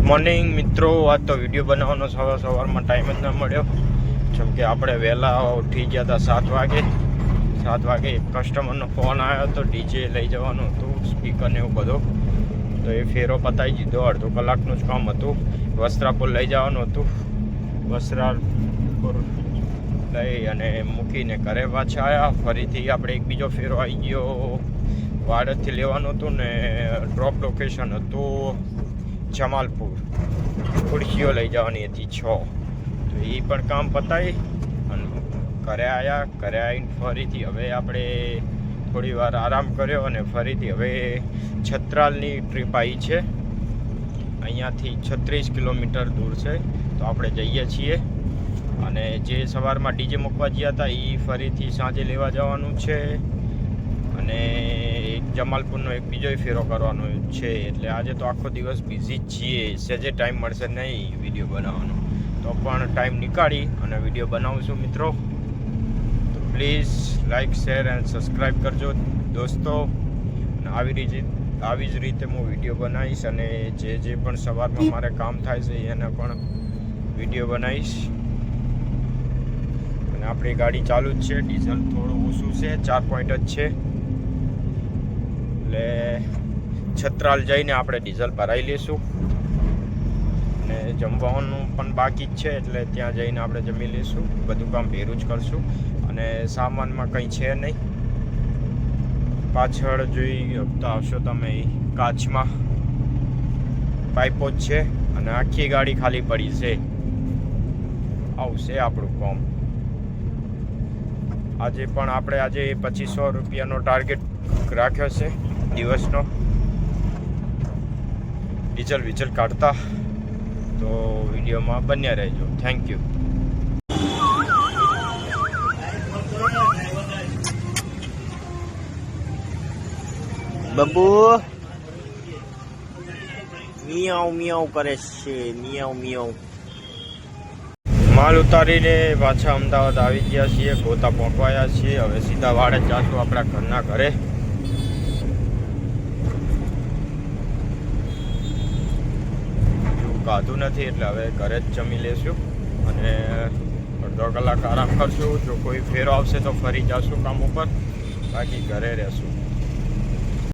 Morning મિત્રો, આજ તો વિડીયો બનાવવાનો સવારમાં ટાઈમ જ ન મળ્યો. જેમ કે આપણે વહેલા ઉઠી ગયા હતા 7 વાગે એક કસ્ટમરનો ફોન આવ્યો હતો. ડીજે લઈ જવાનું હતું, સ્પીકર ને એવું બધું. તો એ ફેરો પતાવી દીધો. અડધો કલાકનું જ કામ હતું. વસ્ત્રાપુર લઈ જવાનું હતું. વસ્ત્રાપુર લઈ અને મૂકીને ઘરે પાછા આવ્યા. ફરીથી આપણે એક બીજો ફેરો આવી ગયો. વાડદથી લેવાનું હતું ને ડ્રોપ લોકેશન હતું જમાલપુર. ખુરશીઓ લઈ જવાની હતી 6. તો એ પણ કામ પતાવી અને ઘરે આવ્યા. ઘરે આવીને ફરીથી હવે આપણે થોડી વાર આરામ કર્યો અને ફરીથી હવે છત્રાલની ટ્રીપ આવી છે. અહીંયાથી 36 કિલોમીટર દૂર છે. તો આપણે જઈએ છીએ અને જે સવારમાં ડીજે મૂકવા ગયા હતા એ ફરીથી સાંજે લેવા જવાનું છે. અને એક જમાલપુરનો એક બીજો ફેરો કરવાનો છે. એટલે આજે તો આખો દિવસ બિઝી જ છીએ. સહેજે ટાઈમ મળશે નહીં વિડીયો બનાવવાનો, તો પણ ટાઈમ નીકાળી અને વિડીયો બનાવું મિત્રો. તો please like, share and subscribe કરજો દોસ્તો. અને આવી જ રીતે હું વિડીયો બનાવીશ અને જે પણ સવારમાં મારે કામ થાય છે એને પણ વિડીયો બનાવીશ. અને આપણી ગાડી ચાલુ જ છે. ડીઝલ થોડું ઓછું છે, 4 પોઈન્ટ જ છે. એટલે છત્રાલ જઈને આપણે ડીઝલ ભરાઈ લઈશું. અને જમવાનું પણ બાકી જ છે, એટલે ત્યાં જઈને આપણે જમી લઈશું. બધું કામ ભેરું જ કરશું. અને સામાનમાં કંઈ છે નહીં. પાછળ જોઈ શકતા આવશો તમે, કાચમાં પાઇપો જ છે અને આખી ગાડી ખાલી પડી છે. આવશે આપણું કામ. આજે પણ આપણે 2500 રૂપિયાનો ટાર્ગેટ રાખ્યો છે દિવસનો. ડીઝલ કાઢતા તો વિડીયોમાં બન્યા રહેજો. Thank you. બબુ મિયાઉ મિયાઉ કરે છે. મિયાઉ મિયાઉ. માલ ઉતારીને પાછા અમદાવાદ આવી ગયા છીએ. ગોતા પહોંચવાયા છીએ. હવે સીધા વાડે જાશું આપણા ઘરના ઘરે. ગાધું નથી એટલે હવે ઘરે જ જમી લેશું અને અડધો કલાક આરામ કરશું. જો કોઈ ફેરો આવશે તો ફરી જશું કામ ઉપર, બાકી ઘરે રહેશું.